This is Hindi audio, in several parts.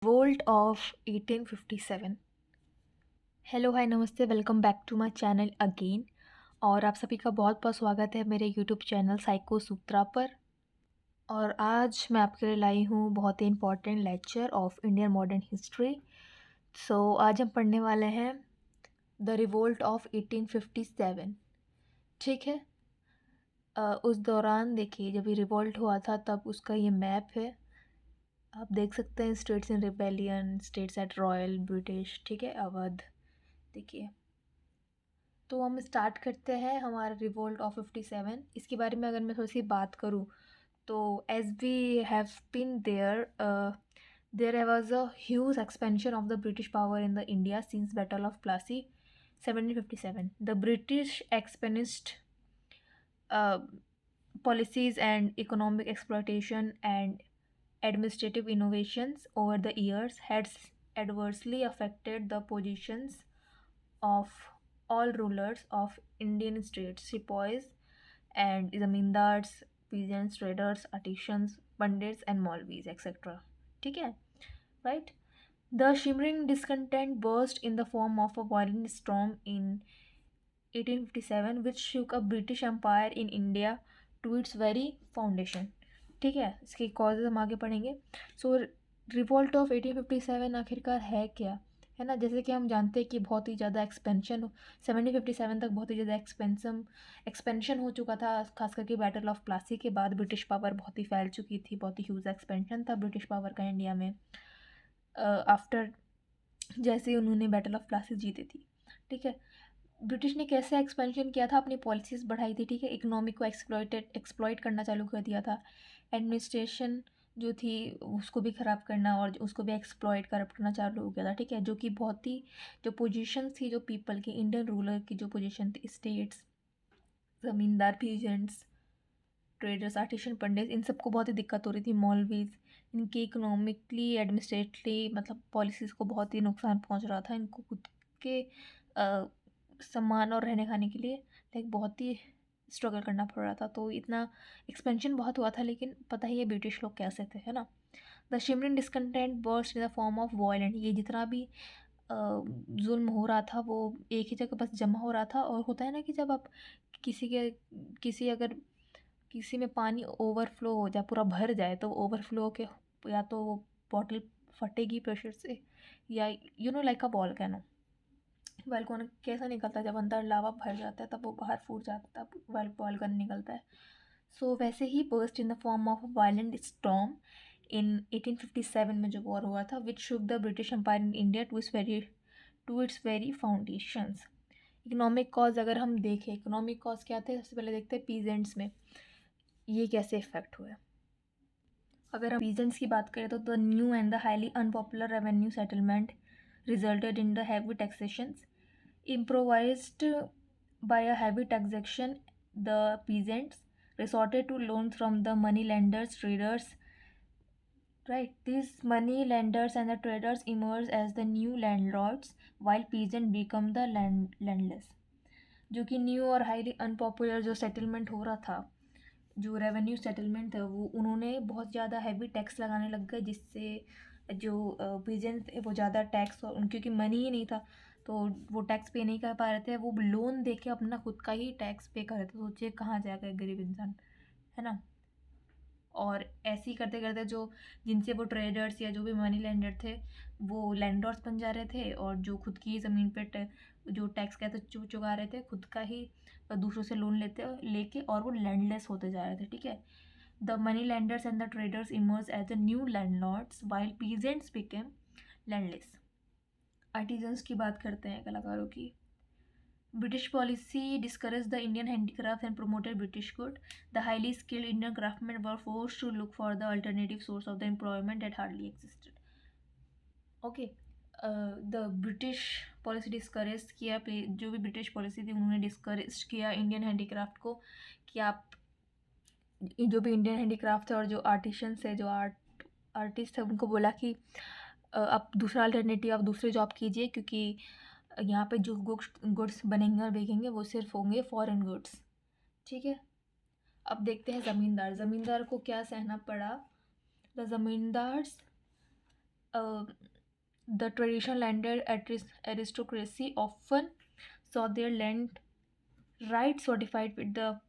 Revolt of 1857। हेलो हाय नमस्ते, welcome back to my channel again. और आप सभी का बहुत बहुत स्वागत है मेरे यूट्यूब चैनल साइको सूत्रा पर। और आज मैं आपके लिए लाई हूँ बहुत ही important lecture of Indian modern history. So आज हम पढ़ने वाले हैं द रिवोल्ट ऑफ 1857। ठीक है। उस दौरान देखिए, जब ये रिवोल्ट हुआ था तब उसका ये मैप है। आप देख सकते हैं states in rebellion, states at royal British, ठीक है, अवध। देखिए, तो हम स्टार्ट करते हैं हमारा रिवोल्ट ऑफ 57। इसके बारे में अगर मैं थोड़ी सी बात करूँ तो as we have been there was a huge expansion of the British power in the India since battle of Plassey 1757। The British expansionist policies and economic exploitation and administrative innovations over the years had adversely affected the positions of all rulers of Indian states, sepoys and zamindars, peasants, traders, artisans, pandits and Maulvis, etc. ठीक है, right? The shimmering discontent burst in the form of a violent storm in 1857 which shook a British Empire in India to its very foundation। ठीक है, इसके कॉजेज हम आगे पढ़ेंगे। सो रिवोल्ट ऑफ 1857 आखिरकार है क्या, है ना। जैसे कि हम जानते हैं कि बहुत ही ज़्यादा एक्सपेंशन 1757 तक बहुत ही ज़्यादा एक्सपेंशन हो चुका था, खास करके बैटल ऑफ प्लासी के बाद ब्रिटिश पावर बहुत ही फैल चुकी थी, बहुत ही ह्यूज एक्सपेंशन था ब्रिटिश पावर का इंडिया में आफ्टर जैसे ही उन्होंने बैटल ऑफ प्लासी जीती थी। ठीक है, ब्रिटिश ने कैसे एक्सपेंशन किया था, अपनी पॉलिसीज़ बढ़ाई थी, ठीक है, इकोनॉमी को एक्सप्लॉइट करना चालू कर दिया था। एडमिनिस्ट्रेशन जो थी उसको भी ख़राब करना और उसको भी एक्सप्लॉइट करप्ट करना चालू हो गया था। ठीक है, जो कि बहुत ही जो पोजीशन थी, जो पीपल की, इंडियन रूलर की जो पोजीशन थी, स्टेट्स, ज़मींदार, पीजेंट्स, ट्रेडर्स, आर्टिशन, पंडित, इन सबको बहुत ही दिक्कत हो रही थी। मौलवीज, इनकी इकोनॉमिकली एडमिनिस्ट्रेटली मतलब पॉलिसीज़ को बहुत ही नुकसान पहुंच रहा था। इनको खुद के सम्मान और रहने खाने के लिए लाइक बहुत ही स्ट्रगल करना पड़ रहा था। तो इतना एक्सपेंशन बहुत हुआ था, लेकिन पता ही है ब्रिटिश लोग कैसे थे, है ना। The Shimron discontent burst in the form of violent. ये जितना भी जुल्म हो रहा था वो एक ही जगह बस जमा हो रहा था। और होता है ना कि जब आप अगर किसी में पानी ओवरफ्लो हो जाए, पूरा भर जाए, तो ओवरफ्लो के या तो वो बॉटल फटेगी प्रेशर से, या लाइक अ वॉल्केनो। वॉल्केनो कैसा निकलता है, जब अंदर लावा भर जाता है तब वो बाहर फूट जाता है, तब वॉल्केनो निकलता है। सो वैसे ही burst in the form of violent storm in 1857 में जो वॉर हुआ था, which shook the British empire in India to its very foundations. Economic cause अगर हम देखें, इकोनॉमिक कॉज क्या थे, सबसे पहले देखते हैं पीजेंट्स में ये कैसे इफेक्ट हुए। अगर हम पीजेंट्स की बात करें तो the new and the highly unpopular revenue settlement resulted in the heavy taxations improvised by a heavy taxation. The peasants resorted to loans from the money lenders, traders, right. These money lenders and the traders emerged as the new landlords while peasants become the landless। जो कि न्यू और हाईली अनपॉपुलर जो सेटलमेंट हो रहा था, जो रेवेन्यू सेटलमेंट था, वो उन्होंने बहुत ज़्यादा हैवी टैक्स लगाने लग गए, जिससे जो पीजेंट थे वो ज़्यादा टैक्स, और क्योंकि मनी ही नहीं था तो वो टैक्स पे नहीं कर पा रहे थे, वो लोन दे के अपना खुद का ही टैक्स पे कर रहे थे। सोचिए कहाँ जाएगा गरीब इंसान, है ना। और ऐसे ही करते करते जो जिनसे वो ट्रेडर्स या जो भी मनी लेंडर थे वो लैंडलॉर्ड्स बन जा रहे थे, और जो खुद की ज़मीन पे जो टैक्स कहते चुका रहे थे, खुद का ही दूसरों से लोन लेके और वो लैंडलेस होते जा रहे थे। ठीक है, the money lenders and the traders emerge as the new landlords while peasants became landless. Artisans की बात करते हैं, कलाकारों की। British policy discouraged the Indian handicrafts and promoted British good. The highly skilled Indian craftsmen were forced to look for the alternative source of the employment that hardly existed. Okay, the British policy discourage किया, जो भी ब्रिटिश पॉलिसी थी उन्होंने डिस्करेज किया इंडियन हैंडीक्राफ्ट को, कि आप जो भी इंडियन हैंडीक्राफ्ट है और जो आर्टिशंस है, जो आर्टिस्ट है, उनको बोला कि आप दूसरा अल्टरनेटिव, आप दूसरे जॉब कीजिए, क्योंकि यहाँ पे जो गुड्स बनेंगे और बिकेंगे वो सिर्फ होंगे फॉरेन गुड्स। ठीक है, अब देखते हैं ज़मींदार को क्या सहना पड़ा। The zamindars the traditional landed aristocracy often saw their land rights certified with the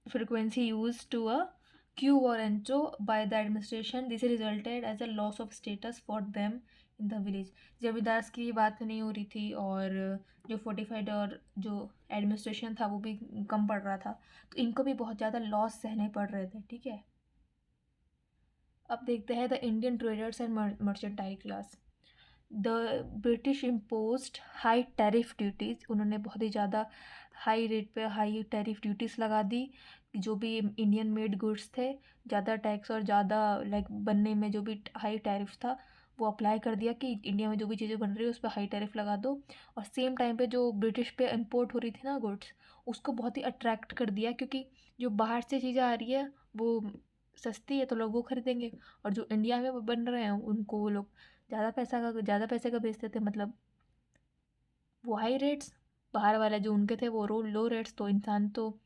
frequency used to a queue warranto by the administration. This resulted as a loss of status for them in the village. जमींदार की बात नहीं हो रही थी और जो फोर्टिफाइड और जो एडमिनिस्ट्रेशन था वो भी कम पड़ रहा था, तो इनको भी बहुत ज़्यादा लॉस सहने पड़ रहे थे, ठीक है। अब देखते हैं the Indian traders and mercantile class. The British imposed high tariff duties, उन्होंने बहुत ही ज़्यादा हाई रेट पे हाई टैरिफ ड्यूटीज़ लगा दी। जो भी इंडियन मेड गुड्स थे, ज़्यादा टैक्स और ज़्यादा लाइक बनने में जो भी हाई टैरिफ था वो अप्लाई कर दिया कि इंडिया में जो भी चीज़ें बन रही है उस पर हाई टैरिफ लगा दो। और सेम टाइम पे जो ब्रिटिश पे इम्पोर्ट हो रही थी ना गुड्स, उसको बहुत ही अट्रैक्ट कर दिया, क्योंकि जो बाहर से चीज़ें आ रही है वो सस्ती है तो लोग वो खरीदेंगे, और जो इंडिया में वो बन रहे हैं उनको वो लोग ज़्यादा पैसे का बेचते थे। मतलब वो हाई रेट्स, बाहर वाला जो उनके थे वो लो रेट्स, तो इंसान तो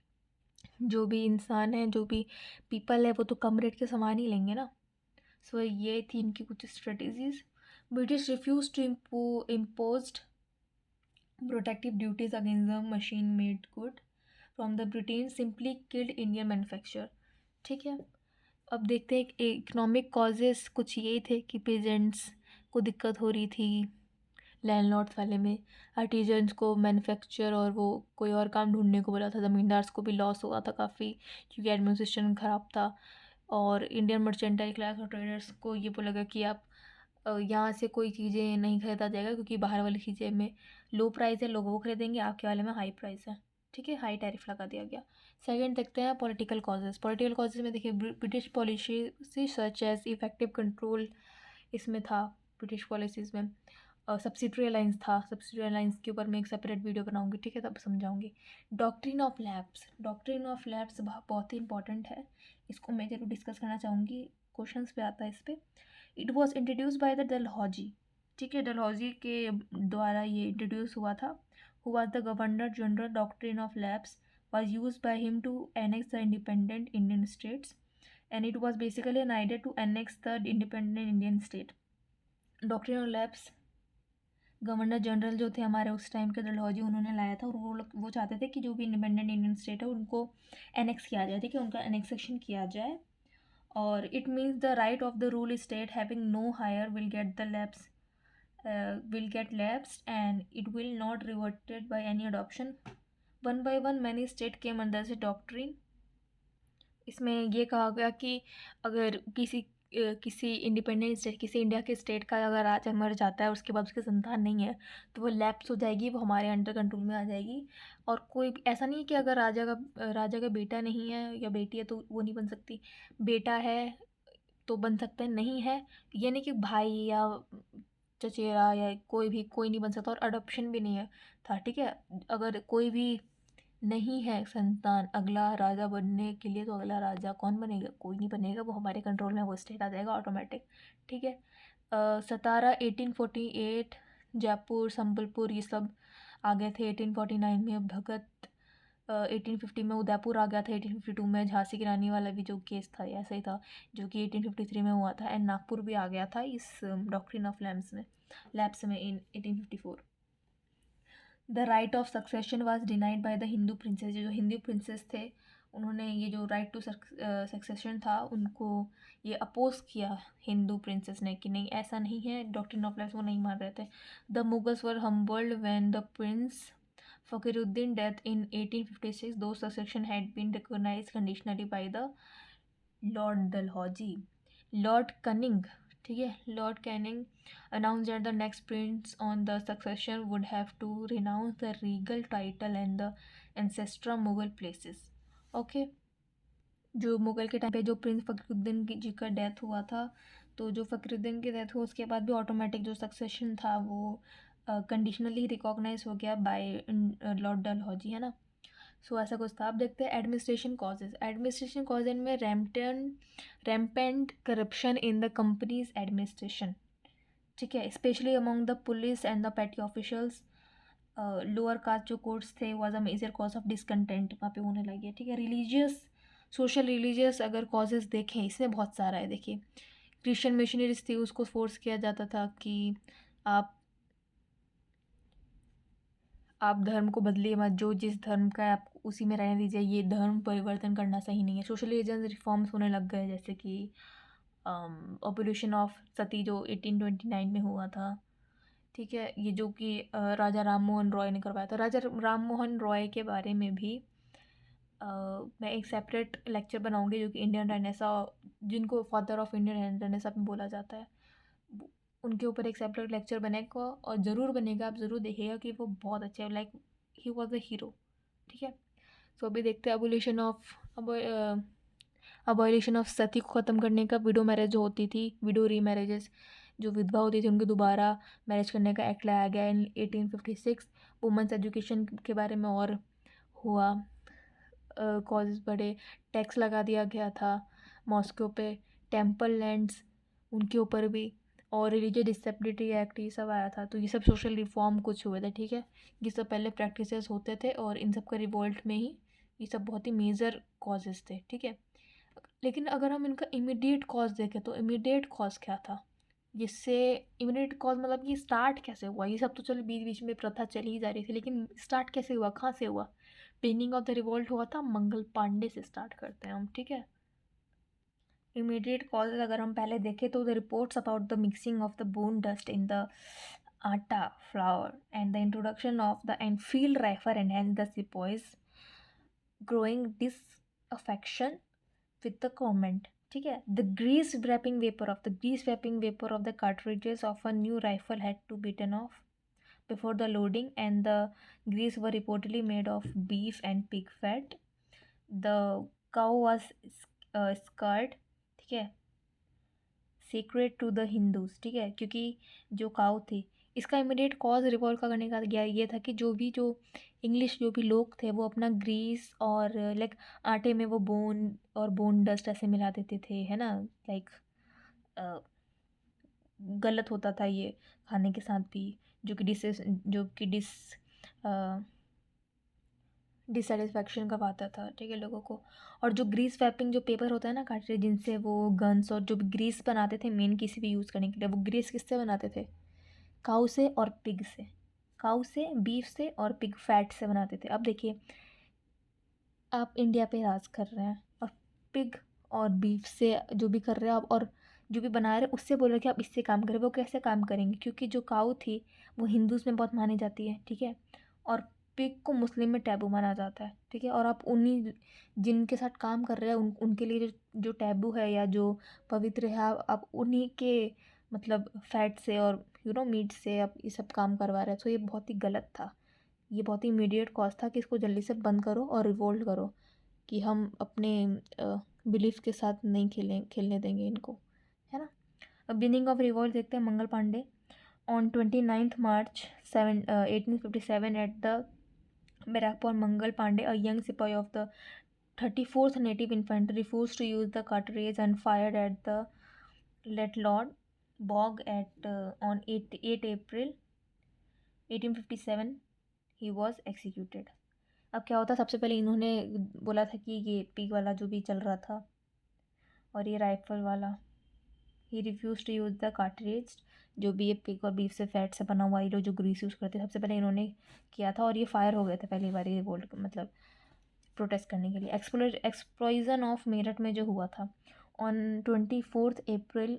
जो भी इंसान है, जो भी पीपल है, वो तो कम रेट के सामान ही लेंगे ना। सो ये थी इनकी कुछ strategies. British refuse to impose protective duties against the machine made good from the Britain simply killed Indian manufacture, ठीक है। अब देखते हैं इकोनॉमिक कॉजेस कुछ ये थे कि पेजेंट्स को दिक्कत हो रही थी लैंडलॉर्ड्स वाले में, आर्टिजन्स को मैन्युफैक्चर और वो कोई और काम ढूंढने को बोला था, ज़मींदार्स को भी लॉस हुआ था काफ़ी क्योंकि एडमिनिस्ट्रेशन ख़राब था। और इंडियन मर्चेंटाइल क्लास और ट्रेडर्स को ये बोला गया कि आप यहाँ से कोई चीज़ें नहीं खरीदा जाएगा क्योंकि बाहर वाली चीज़ें में लो प्राइस है, लोग वो खरीदेंगे, आपके वाले में हाई प्राइस है, ठीक है, हाई टैरिफ लगा दिया गया। सेकंड देखते हैं पॉलिटिकल कॉजेज़ में देखिए British policy such as effective control, इसमें था ब्रिटिश पॉलिसीज़ में। सब्सिडरी अलाइंस था, सब्सिडरी अलाइंस के ऊपर मैं एक सेपरेट वीडियो बनाऊंगी, ठीक है, तब समझाऊंगी। डॉक्ट्रिन ऑफ लैब्स बहुत ही इंपॉर्टेंट है, इसको मैं जरूर डिस्कस करना चाहूँगी, क्वेश्चंस पे आता है इस पर। It was introduce by the Dalhousie, ठीक है, डलहौजी के द्वारा ये इंट्रोड्यूस हुआ था। Who was the governor general, doctrine of labs was used by him to annex the independent Indian states, and it was basically an idea to annex the independent Indian state. Doctrine of labs governor general जो थे हमारे उस टाइम के डलहौजी, उन्होंने लाया था, और वो चाहते थे कि जो भी इंडिपेंडेंट इंडियन स्टेट है उनको एनेक्स किया जाए, ठीक है, उनका एनेक्सेशन किया जाए। और it means the right of the rule state having no heir will get lapse and it will not reverted by any adoption. One by one many state came under this doctrine. इसमें ये कहा गया कि अगर किसी इंडिपेंडेंट स्टेट, किसी इंडिया के स्टेट का अगर राजा मर जाता है, उसके बाद उसकी संतान नहीं है, तो वो लैप्स हो जाएगी, वो हमारे अंडर कंट्रोल में आ जाएगी। और कोई ऐसा नहीं है कि अगर राजा का बेटा नहीं है या बेटी है तो वो नहीं बन सकती, बेटा है तो बन सकता है, नहीं है ये नहीं कि भाई या चचेरा या कोई नहीं बन सकता, और अडॉप्शन भी नहीं है था, ठीक है। अगर कोई भी नहीं है संतान अगला राजा बनने के लिए, तो अगला राजा कौन बनेगा, कोई नहीं बनेगा, वो हमारे कंट्रोल में, वो स्टेट आ जाएगा ऑटोमेटिक, ठीक है। सतारा 1848, जयपुर, संबलपुर, ये सब आ गए थे 1849 में। भगत 1850 में, उदयपुर आ गया था 1852 में, झांसी की रानी वाला भी जो केस था ऐसा ही था जो कि 1853 में हुआ था, एंड नागपुर भी आ गया था इस डॉक्ट्रिन ऑफ लैब्स में इन 1854। The right of succession was denied by the Hindu princess, जो हिंदू प्रिंसेस थे उन्होंने ये जो राइट टू सक्सेशन था उनको ये अपोज किया हिंदू प्रिंसेस ने कि नहीं ऐसा नहीं है, डॉक्ट्रिन ऑफ लैब्स वो नहीं मान रहे थे। The Mughals were humbled when the prince Fakiruddin death in 1856, though succession had been recognised conditionally by the Lord Dalhousie. Lord Canning, ठीक है, Lord Canning announced that the next prince on the succession would have to renounce the regal title and the ancestral Mughal places. Okay, जो मुगल के टाइम पे जो प्रिंस फखरुद्दीन जी का डेथ हुआ था, तो जो फखरुद्दीन की डेथ हुआ उसके बाद भी ऑटोमेटिक जो सक्सेशन था वो कंडीशनली रिकॉग्नाइज हो गया बाय लॉर्ड डलहौजी, है ना। सो ऐसा कुछ था। अब देखते हैं एडमिनिस्ट्रेशन कॉजेज में rampant corruption in the company's administration, ठीक है, specially among the police and the petty officials. Lower caste जो कोर्ट्स थे was a major cause of discontent वहाँ पे होने लगी है, ठीक है। रिलीजियस अगर कॉजेज़ देखें इसमें बहुत सारा है, देखिए क्रिश्चियन मिशनरीज थी, उसको फोर्स किया जाता था कि आप धर्म को बदलिए मत, जो जिस धर्म का है आप उसी में रहने दीजिए, ये धर्म परिवर्तन करना सही नहीं है। सोशल रिफॉर्म्स होने लग गए, जैसे कि ऑपरेशन ऑफ सती जो 1829 में हुआ था, ठीक है, ये जो कि राजा राम मोहन रॉय ने करवाया था। राजा राम मोहन रॉय के बारे में भी मैं एक सेपरेट लेक्चर बनाऊंगी, जो कि इंडियन रेनेसा, जिनको फादर ऑफ इंडियन रेनेसा भी बोला जाता है, उनके ऊपर एक सेपरेट लेक्चर बनेगा, और ज़रूर बनेगा, आप ज़रूर देखिएगा कि वो बहुत अच्छे, like he was a hero, ठीक है। सो अभी देखते हैं अबॉलिशन ऑफ सती को ख़त्म करने का। विडो मैरिज जो होती थी, विडो री मैरिजेस, जो विधवा होती थी उनके दोबारा मैरिज करने का एक्ट लाया गया इन 1856। वुमेंस एजुकेशन के बारे में और हुआ, कॉजेज बढ़े, टैक्स लगा दिया गया था मॉस्को पे, टेम्पल लैंड्स उनके ऊपर भी, और रिलीजियस डिसेबिलिटी एक्ट ये सब आया था। तो ये सब सोशल रिफॉर्म कुछ हुए थे, ठीक है। ये सब पहले प्रैक्टिसेस होते थे, और इन सब का रिवोल्ट में ही ये सब बहुत ही मेजर कॉजेज़ थे, ठीक है। लेकिन अगर हम इनका इमीडिएट कॉज देखें, तो इमीडिएट कॉज क्या था, जिससे इमीडिएट कॉज मतलब कि स्टार्ट कैसे हुआ, ये सब तो चलो बीच बीच में प्रथा चली ही जा रही थी, लेकिन स्टार्ट कैसे हुआ, कहाँ से हुआ। बिगिनिंग ऑफ द रिवोल्ट हुआ था मंगल पांडे से, स्टार्ट करते हैं हम, ठीक है। इमीडिएट कॉजेज अगर हम पहले देखें, तो the reports about the mixing of the bone dust in the atta flour and the introduction of the Enfield rifle and the sepoys growing disaffection with the comment, ठीक है। The grease wrapping vapor of the cartridges of a new rifle had to be beaten off before the loading, and the grease were reportedly made of beef and pig fat. The cow was scarred, ठीक है, सीक्रेट टू द हिंदूज, ठीक है, क्योंकि जो काऊ थी, इसका इमीडिएट कॉज रिवॉल्व का करने का ये था कि जो इंग्लिश जो भी लोग थे, वो अपना ग्रीस और लाइक आटे में वो बोन डस्ट ऐसे मिला देते थे, है ना, लाइक गलत होता था ये खाने के साथ भी, जो कि डिससेटिस्फैक्शन करवाता था, ठीक है, लोगों को। और जो ग्रीस वैपिंग जो पेपर होता है ना, काटरे, जिनसे वो गन्स और जो भी ग्रीस बनाते थे मेन किसी भी यूज़ करने के लिए, वो ग्रीस किससे बनाते थे, काऊ से और पिग से, काऊ से, बीफ से और पिग फैट से बनाते थे। अब देखिए, आप इंडिया पे राज कर रहे हैं, और पिग और बीफ से जो भी कर रहे हैं आप, और जो भी बना रहे हैं उससे बोल रहे कि आप इससे काम करें, वो कैसे काम करेंगे, क्योंकि जो काऊ थी वो हिंदूज़ में बहुत मानी जाती है, ठीक है, और पिग को मुस्लिम में टैबू माना जाता है, ठीक है। और आप उन्हीं जिनके साथ काम कर रहे हैं उनके लिए जो टैबू है या जो पवित्र है, आप उन्हीं के मतलब फैट से और मीट से आप ये सब काम करवा रहे हैं। तो ये बहुत ही गलत था, ये बहुत ही इमीडिएट कॉज था कि इसको जल्दी से बंद करो और रिवोल्ट करो, कि हम अपने बिलीफ के साथ नहीं खेलने देंगे इनको, है ना। अब बिगिनिंग ऑफ रिवोल्ट देखते हैं, Mangal Pandey. On 29th March 1857 at the Barrackpore, Mangal Pandey, a young sepoy of the 34th Native Infantry, refused to use the cartridge and fired at the Letlord Bog on 8 April 1857 he was executed. अब क्या होता, सबसे पहले इन्होंने बोला था कि ये पिग वाला जो भी चल रहा था और ये राइफल वाला, he refuse to use the cartridge, जो भी ये पिग और बीफ से फैट से बना हुआ ये लोग जो ग्रीस यूज़ करते, सबसे पहले इन्होंने किया था, और ये फायर हो गए थे पहली बार, ये रिवोल्ट मतलब प्रोटेस्ट करने के लिए। एक्सप्लोजन ऑफ मेरठ में जो हुआ था on 24th April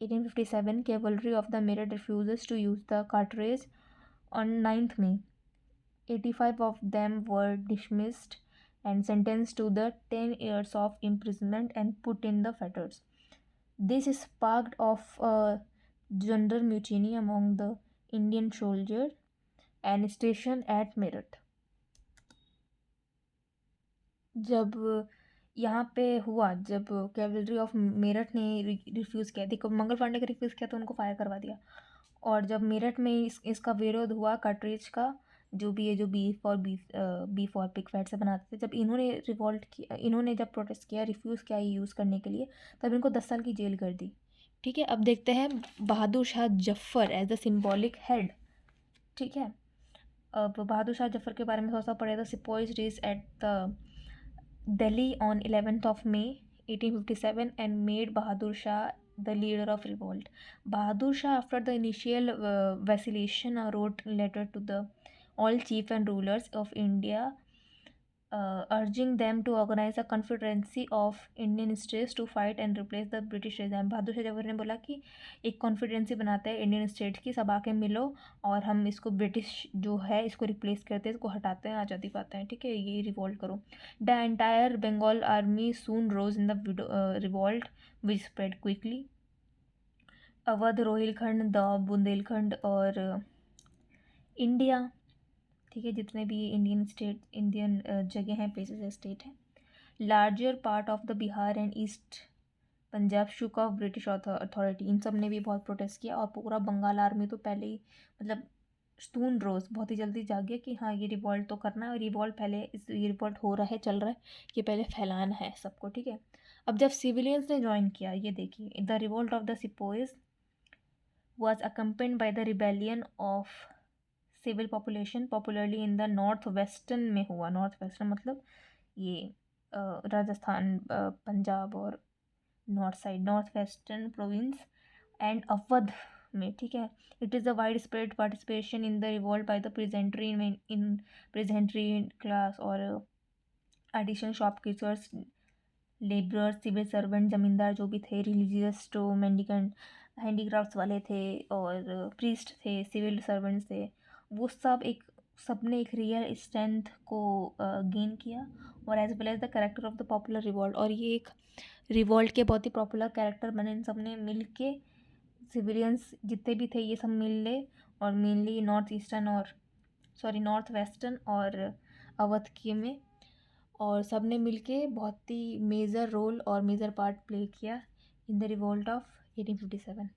1857, cavalry of the Meerut refuses to use the cartridge. On 9th May 85 of them were dismissed and sentenced to the 10 years of imprisonment and put in the fetters. This sparked off a general mutiny among the Indian soldiers and stationed at Meerut. जब यहाँ पे हुआ, जब कैवलरी ऑफ मेरठ ने रिफ्यूज़ किया, देखो मंगल पांडे का रिफ्यूज़ किया तो उनको फायर करवा दिया, और जब मेरठ में इसका विरोध हुआ कार्ट्रिज का, जो भी है जो बीफ और पिग फैट से बनाते थे, जब इन्होंने रिवॉल्ट किया, इन्होंने जब प्रोटेस्ट किया, रिफ्यूज़ किया यूज़ करने के लिए, तब इनको 10 साल की जेल कर दी, ठीक है। अब देखते हैं Bahadur Shah Zafar as the symbolic head, ठीक है। अब बहादुर शाह जफ़र के बारे में थोड़ा सा पढ़े, तो sepoys raise at the Delhi on 11th of May 1857 and made Bahadur Shah the leader of revolt. Bahadur Shah, after the initial vacillation, wrote letter to the all chief and rulers of India, urging them to organize a confederacy of Indian states to fight and replace the British regime. Bahadur Shah Jawahar ने बोला कि एक कॉन्फिडेंसी बनाते हैं इंडियन स्टेट की, सब आके मिलो और हम इसको ब्रिटिश जो है इसको रिप्लेस करते हैं, इसको हटाते हैं, आज़ादी पाते हैं, ठीक है, ये रिवॉल्ट करो. The entire Bengal army soon rose in the revolt which spread quickly. Awadh, Rohilkhand, Doab, Bundelkhand और इंडिया, ठीक है, जितने भी इंडियन जगह हैं, प्लेसेस है, स्टेट है. Larger part of the Bihar and east Punjab shook off British authority. इन सब ने भी बहुत प्रोटेस्ट किया और पूरा बंगाल आर्मी तो पहले ही मतलब स्टून रोज बहुत ही जल्दी जाग गया कि हाँ ये रिवॉल्ट तो करना है, और रिवॉल्ट पहले ये रिवॉल्ट हो रहा है, चल रहा है, ये पहले फैलाना है सबको, ठीक है. अब जब सिविलियंस ने ज्वाइन किया, ये देखिए, the revolt of the sepoys was accompanied by the rebellion of civil population popularly in the north western में हुआ. नॉर्थ वेस्टर्न मतलब ये राजस्थान, पंजाब और north side, north western province and Awadh में, ठीक है. It is a wide spread participation in the revolt by the peasantry class और additional shopkeepers, labourers, civil servant, zamindar जो भी थे, रिलीजियस तो मेंडिकेंट, हैंडीक्राफ्ट्स वाले थे और प्रीस्ट थे, सिविल सर्वेंट्स थे, वो सब ने एक रियल स्ट्रेंथ को गेन किया, और as well as the character of the popular revolt. और ये एक रिवॉल्ट के बहुत ही पॉपुलर कैरेक्टर बने. इन सब ने मिल के, सिविलियंस जितने भी थे ये सब मिल ले, और मेनली नॉर्थ वेस्टर्न और अवध के में, और सब ने मिल के बहुत ही मेजर रोल और मेजर पार्ट प्ले किया इन द रिवॉल्ट ऑफ 1857.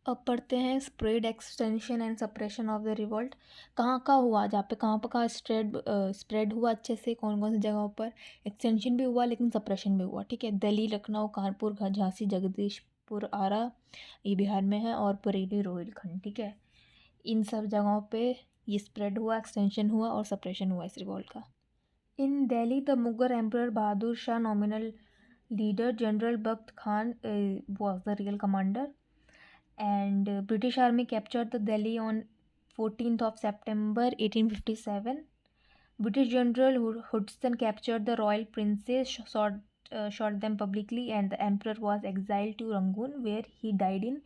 अब पढ़ते हैं spread, extension and suppression of the revolt. कहाँ हुआ, जहाँ पे कहाँ स्प्रेड हुआ अच्छे से, कौन कौन सी जगहों पर एक्सटेंशन भी हुआ लेकिन सप्रेशन भी हुआ, ठीक है. दिल्ली, लखनऊ, कानपुर, झांसी, जगदीशपुर, आरा, ये बिहार में है, और बरेली, रोहिलखंड, ठीक है. इन सब जगहों पे ये स्प्रेड हुआ, एक्सटेंशन हुआ और सप्रेशन हुआ इस रिवॉल्ट का. इन Delhi the Mughal emperor Bahadur Shah nominal leader, general Bakht Khan was the real commander, and British Army captured the Delhi on 14th of September 1857. British General Hudson captured the royal princes, shot them publicly, and the emperor was exiled to Rangoon where he died in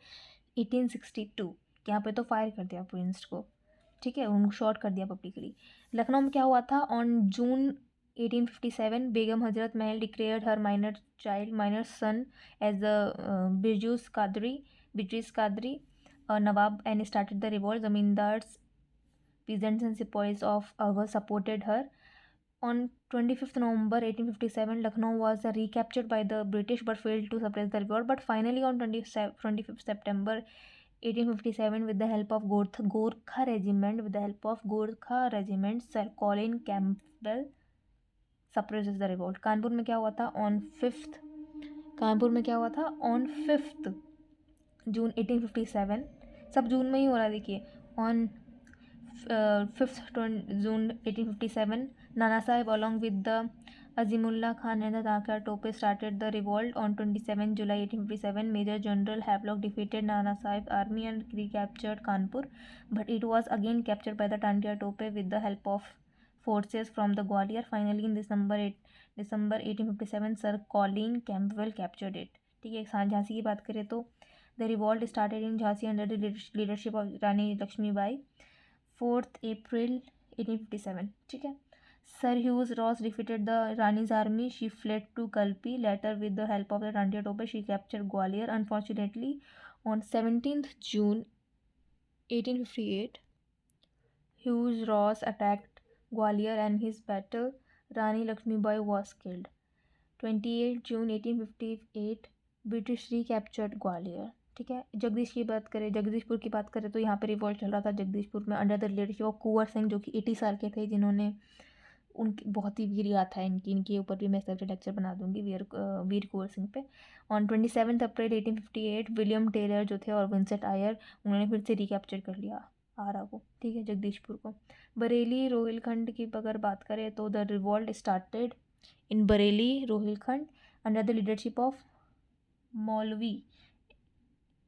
1862. यहाँ पे तो फायर कर दिया प्रिंस को, ठीक है, उनको शॉट कर दिया पब्लिकली. लखनऊ में क्या हुआ था, on June 1857 Begum Hazrat Mahal declared her minor son as a British Qadri, Nawab, and started the revolt. Zamindars, peasants and sepoys of Awadh supported her. On 25th November 1857, Lucknow was recaptured by the British but failed to suppress the revolt. But finally, on 25th September 1857, with the help of Gorkha Regiment, Sir Colin Campbell suppresses the revolt. Kanpur में क्या हुआ था, ऑन 5th जून 1857, सब जून में ही हो रहा है, देखिए. On 5th June 1857, Nana Saheb along with the Azimullah Khan and the ताकर Tope started the revolt. On 27 July 1857, major general Havelock defeated Nana Saheb army and recaptured Kanpur, but it was again captured by the Tantia Tope with the help of forces from the Gwalior. Finally, in December 1857, Sir Colin Campbell captured it, ठीक है. झांसी की बात करें तो the revolt started in Jhansi under the leadership of Rani Lakshmibai, 4th April 1857, ठीक है. Sir Hugh Ross defeated the Rani's army. She fled to Kalpi. Later, with the help of the Tantia Tope, she captured Gwalior. Unfortunately, on 17th June 1858, Hugh Ross attacked Gwalior, and his battle Rani Lakshmibai was killed. 28 June 1858, British recaptured Gwalior, ठीक है. जगदीशपुर की बात करें तो यहाँ पे रिवॉल्ट चल रहा था जगदीशपुर में, under the leadership of Kunwar Singh, जो कि 80 साल के थे, जिन्होंने उनकी बहुत ही वीर गाथा है इनके ऊपर भी मैं सेपरेट लेक्चर बना दूंगी वीर कुंवर सिंह पे. ऑन 27 अप्रैल 1858, विलियम टेलर जो थे और विंसेंट आयर, उन्होंने फिर से रिकैप्चर कर लिया आरा को, ठीक है, जगदीशपुर को. बरेली, रोहिलखंड की अगर बात करें तो the revolt started in Bareilly, Rohilkhand, under the leadership of मौलवी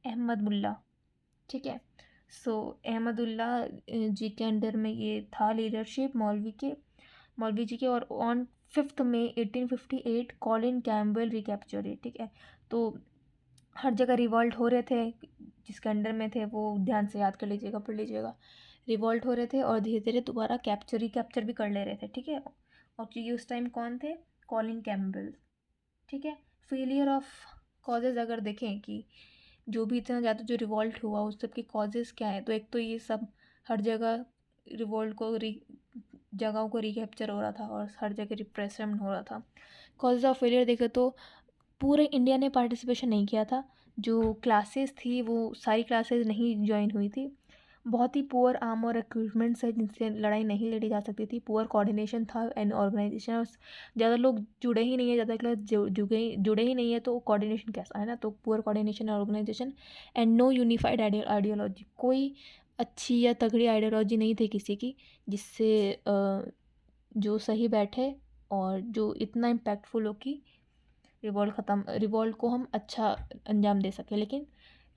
अहमदुल्ला, ठीक है। सो अहमदुल्ला जी के अंडर में ये था लीडरशिप मौलवी जी के। और ऑन 5 मई 1858 कॉलिन कैम्पबेल रिकैप्चर, ठीक है। तो हर जगह रिवॉल्ट हो रहे थे, जिसके अंडर में थे वो ध्यान से याद कर लीजिएगा, पढ़ लीजिएगा। रिवॉल्ट हो रहे थे और धीरे धीरे दोबारा रिकैप्चर भी कर ले रहे थे, ठीक है। और क्योंकि उस टाइम कौन थे, कॉलिन कैम्पबेल, ठीक है। फेलियर ऑफ कॉजेज़ अगर देखें कि जो भी इतना ज़्यादा जो रिवॉल्ट हुआ उस सब के कॉजेज़ क्या हैं, तो एक तो ये सब हर जगह रिवॉल्ट को जगहों को रिकैप्चर हो रहा था और हर जगह रिप्रेशन हो रहा था। कॉजेज ऑफ फेलियर देखें तो पूरे इंडिया ने पार्टिसिपेशन नहीं किया था। जो क्लासेस थी वो सारी क्लासेस नहीं ज्वाइन हुई थी। बहुत ही पुअर आर्म और इक्विपमेंट्स है जिनसे लड़ाई नहीं लड़ी जा सकती थी। पुअर कोऑर्डिनेशन था एंड ऑर्गेनाइजेशन। ज़्यादा लोग जुड़े ही नहीं है, ज़्यादा क्लास जुड़े ही नहीं है, तो कोऑर्डिनेशन कैसा है ना। तो पुअर कोऑर्डिनेशन और organisation and no unified ideology. कोई अच्छी या तगड़ी आइडियोलॉजी नहीं थी किसी की जिससे जो सही बैठे और जो इतना इम्पैक्टफुल हो कि रिवॉल्ट को हम अच्छा अंजाम दे सकें। लेकिन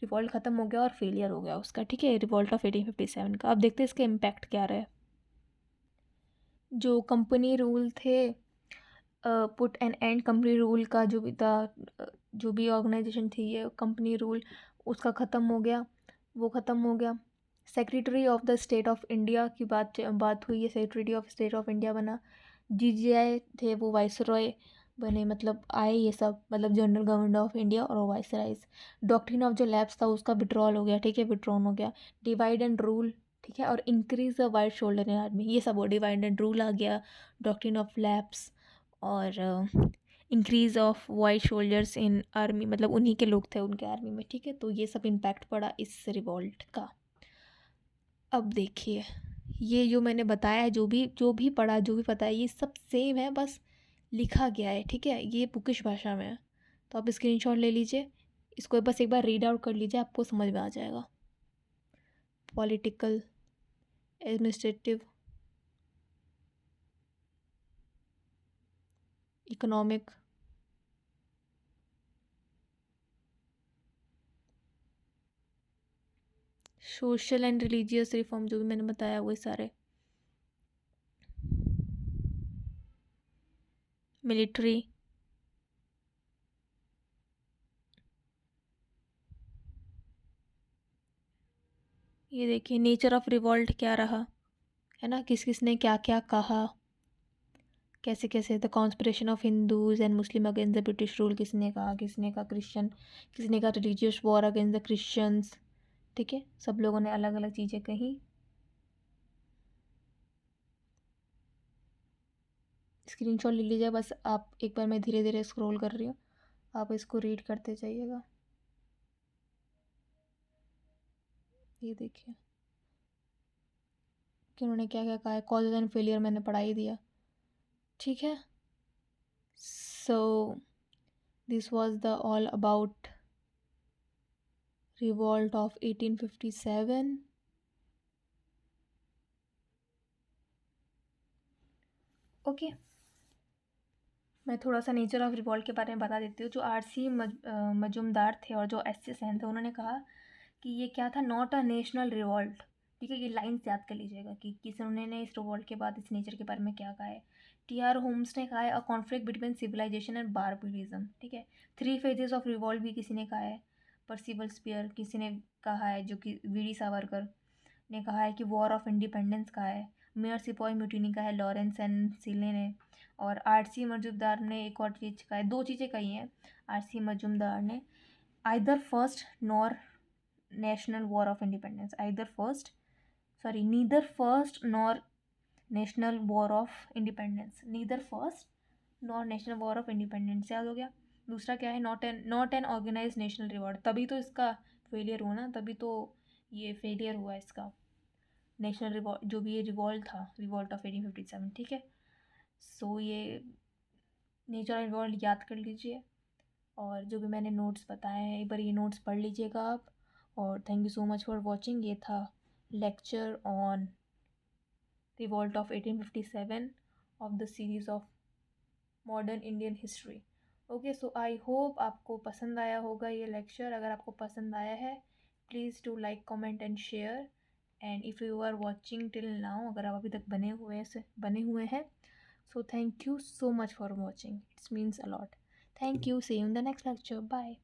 रिवॉल्ट ख़त्म हो गया और फेलियर हो गया उसका, ठीक है, रिवॉल्ट ऑफ 1857 का। अब देखते हैं इसका इम्पैक्ट क्या रहा है। जो कंपनी रूल थे, put an end company rule का जो भी था, जो भी ऑर्गेनाइजेशन थी ये कंपनी रूल, उसका ख़त्म हो गया, वो ख़त्म हो गया। Secretary of the state of India की बात हुई है, secretary of state of India बना। जीजीआई थे वो वाइसरॉय बने, मतलब आए ये सब, मतलब जनरल गवर्नमेंट ऑफ इंडिया और वाइसराइज। डॉक्ट्रिन ऑफ जो लैब्स था उसका विड्रॉल हो गया, ठीक है, विड्रॉन हो गया। डिवाइड एंड रूल, ठीक है, और increase the white shoulder in army, ये सब हो। डिवाइड एंड रूल आ गया, डॉक्ट्रिन ऑफ लैब्स और increase of white shoulders in army, मतलब उन्हीं के लोग थे उनके आर्मी में, ठीक है। तो ये सब इम्पैक्ट पड़ा इस रिवॉल्ट का। अब देखिए ये जो मैंने बताया, जो भी पढ़ा, जो भी पता है, ये सब सेम है, बस लिखा गया है, ठीक है। ये बुकिश भाषा में है, तो आप स्क्रीनशॉट ले लीजिए, इसको बस एक बार रीड आउट कर लीजिए, आपको समझ में आ जाएगा। Political, administrative, economic, social and religious reform, जो भी मैंने बताया वही सारे, मिलिट्री, ये देखिए नेचर ऑफ रिवॉल्ट क्या रहा, है ना, किस किस ने क्या क्या कहा, कैसे कैसे। The conspiration of Hindus and Muslim against the British rule, किसने कहा, किसने कहा क्रिश्चियन, किसने कहा religious war against the Christians, ठीक है। सब लोगों ने अलग अलग चीज़ें कही। स्क्रीनशॉट ले लीजिए बस आप, एक बार मैं धीरे धीरे स्क्रॉल कर रही हूँ, आप इसको रीड करते जाइएगा। ये देखिए कि उन्होंने क्या क्या कहा है। कॉजेज एंड फेलियर मैंने पढ़ा ही दिया, ठीक है। So this was the all about revolt of 1857। Okay, मैं थोड़ा सा नेचर ऑफ रिवॉल्ट के बारे में बता देती हूँ। जो आरसी मजूमदार थे और जो एस सेन थे, उन्होंने कहा कि ये क्या था, नॉट अ नेशनल रिवॉल्ट, ठीक है। ये लाइन्स याद कर लीजिएगा कि किस उन्होंने इस रिवॉल्ट के बाद इस नेचर के बारे में क्या कहा है। टी आर होम्स ने कहा है a conflict between civilisation and barbarism, ठीक है। 3 फेजेस ऑफ रिवॉल्ट भी किसी ने कहा है। परसिबल स्पीयर किसी ने कहा है, जो कि वीडी सावरकर ने कहा है कि वॉर ऑफ इंडिपेंडेंस का है। मेयर सिपॉय म्यूटिनी का है लॉरेंस एंड सिले ने। और आरसी मजूमदार ने एक और चीज़ कहा है, 2 चीज़ें कही हैं आरसी मजूमदार ने। Either first nor national war of independence, either first, sorry, neither first nor national war of independence, neither first nor national war of independence, याद हो गया। दूसरा क्या है, not an organise national reward, तभी तो इसका फेलियर हुआ ना, तभी तो ये फेलियर हुआ इसका नेशनल रिवॉल्ट, जो भी ये रिवॉल्ट था, रिवॉल्ट ऑफ 1857, ठीक है। सो ये नेचर ऑफ रिवॉल्ट याद कर लीजिए, और जो भी मैंने नोट्स बताए हैं एक बार ये नोट्स पढ़ लीजिएगा आप। और thank you so much for watching. ये था lecture on revolt of 1857 of the series of modern Indian history. Okay, so I hope आपको पसंद आया होगा ये लेक्चर। अगर आपको पसंद आया है, please do like, comment and share. And if you are watching till now, अगर आप अभी तक बने हुए हैं, so thank you so much for watching, it's means a lot. Thank you, see you in the next lecture, bye.